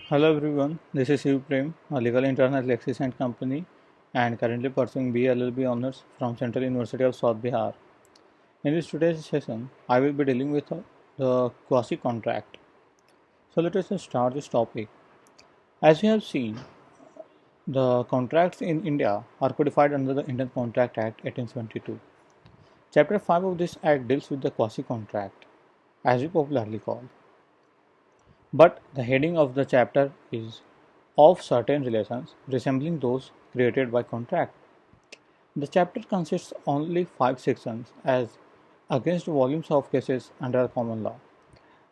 Hello everyone, this is Shiv Prem, a legal intern at LEXIS and Company and currently pursuing BA LLB honors from Central University of South Bihar. In this today's session, I will be dealing with the Quasi contract. So let us start this topic. As we have seen, the contracts in India are codified under the Indian Contract Act 1872. Chapter 5 of this act deals with the quasi contract, as we popularly call. But the heading of the chapter is of certain relations resembling those created by contract. The chapter consists only 5 sections as against volumes of cases under common law.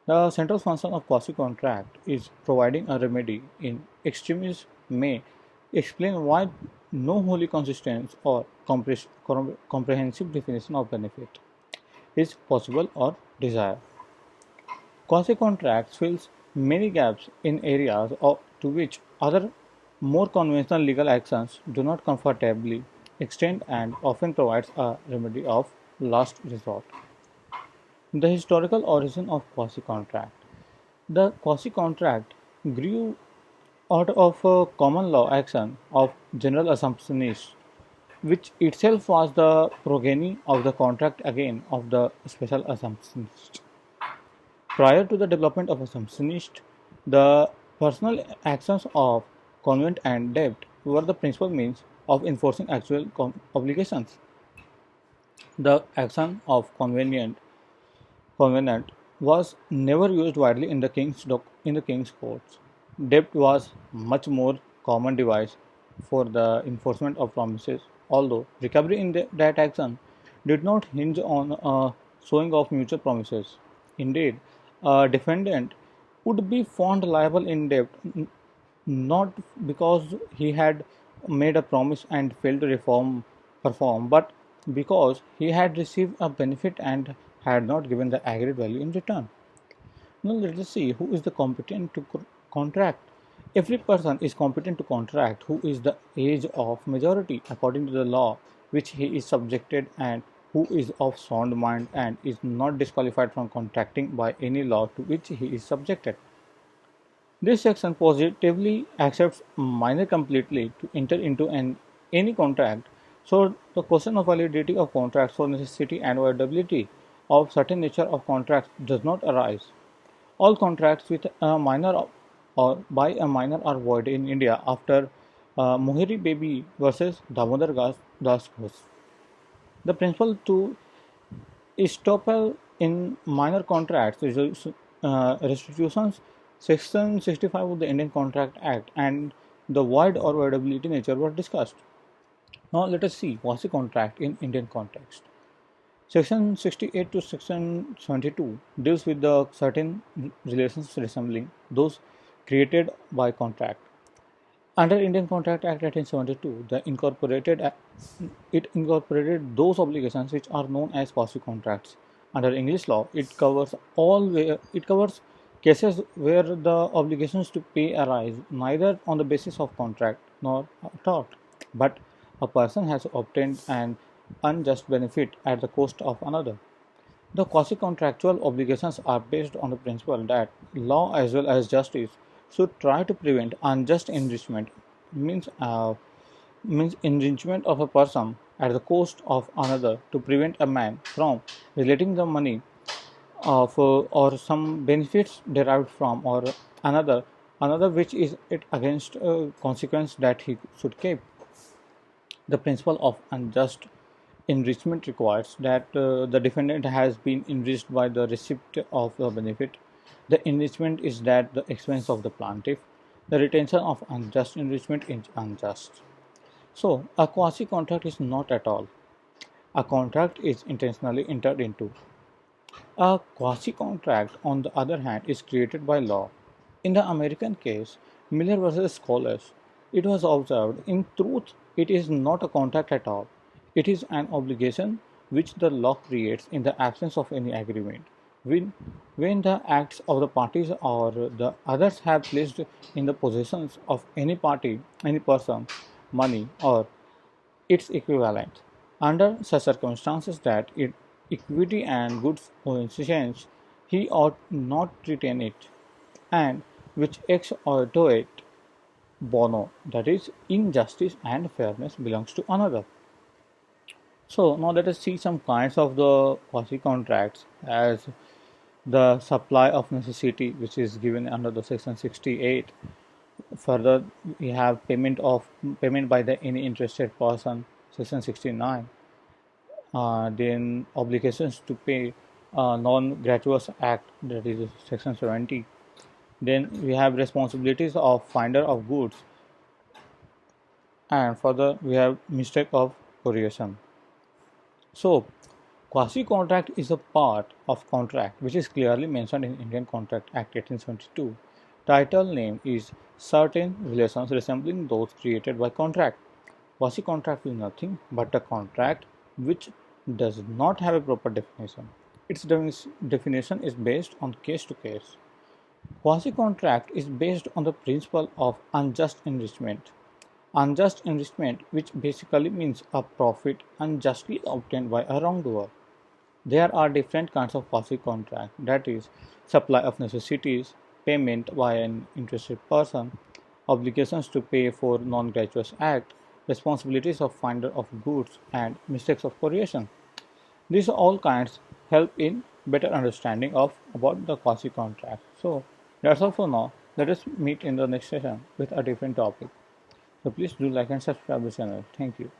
The central function of quasi-contract is providing a remedy in extremis may explain why no wholly consistent or comprehensive definition of benefit is possible or desired. Quasi-contracts fills many gaps in areas to which other more conventional legal actions do not comfortably extend and often provides a remedy of last resort. The historical origin of quasi-contract. The quasi-contract grew out of a common law action of general assumptionists, which itself was the progeny of the contract again of the special assumptionist. Prior to the development of assumptionist, the personal actions of convent and debt were the principal means of enforcing actual obligations. The action of covenant was never used widely in the king's courts. Debt was much more common device for the enforcement of promises, although recovery in that action did not hinge on a showing of mutual promises. Indeed, a defendant would be found liable in debt not because he had made a promise and failed to perform, but because he had received a benefit and had not given the agreed value in return. Now let us see who is the competent to contract. Every person is competent to contract who is the age of majority according to the law which he is subjected and who is of sound mind and is not disqualified from contracting by any law to which he is subjected. This section positively accepts minor completely to enter into any contract. So the question of validity of contracts for necessity and viability of certain nature of contracts does not arise. All contracts with a minor or by a minor are void in India after Mohiri Baby versus Damodar Das Ghosh. The principle to estoppel in minor contracts is restitutions section 65 of the Indian Contract Act and the void or voidability nature were discussed. Now let us see quasi contract in Indian context. Section 68 to section 72 deals with the certain relations resembling those created by contract. Under Indian Contract Act 1872, it incorporated those obligations which are known as quasi contracts. Under English law, it covers cases where the obligations to pay arise neither on the basis of contract nor tort, but a person has obtained an unjust benefit at the cost of another. The quasi-contractual obligations are based on the principle that law as well as justice should try to prevent unjust enrichment, means enrichment of a person at the cost of another to prevent a man from relating the money of or some benefits derived from or another which is it against a consequence that he should keep. The principle of unjust enrichment requires that the defendant has been enriched by the receipt of the benefit. The enrichment is at the expense of the plaintiff. The retention of unjust enrichment is unjust. So, a quasi contract is not at all. A contract is intentionally entered into. A quasi contract, on the other hand, is created by law. In the American case, Miller versus Scholars, it was observed in truth it is not a contract at all. It is an obligation which the law creates in the absence of any agreement. When the acts of the parties or the others have placed in the possessions of any party, any person, money or its equivalent. Under such circumstances that equity and goods coincidence, he ought not retain it, and which exploit bono, that is, injustice and fairness belongs to another. So now let us see some kinds of the quasi contracts as the supply of necessity, which is given under the section 68. Further, we have payment by the any interested person, section 69. Then obligations to pay, non-gratuitous act, that is section 70. Then we have responsibilities of finder of goods, and further we have mistake of variation. So quasi contract is a part of contract which is clearly mentioned in Indian Contract Act 1872. Title name is certain relations resembling those created by contract. Quasi contract is nothing but a contract which does not have a proper definition. Its definition is based on case to case. Quasi contract is based on the principle of unjust enrichment. Unjust enrichment, which basically means a profit unjustly obtained by a wrongdoer. There are different kinds of quasi contract, that is, supply of necessities, payment by an interested person, obligations to pay for non gratuitous act, responsibilities of finder of goods, and mistakes of creation. These all kinds help in better understanding of about the quasi contract. So that's all for now. Let us meet in the next session with a different topic. So please do like and subscribe the channel. Thank you.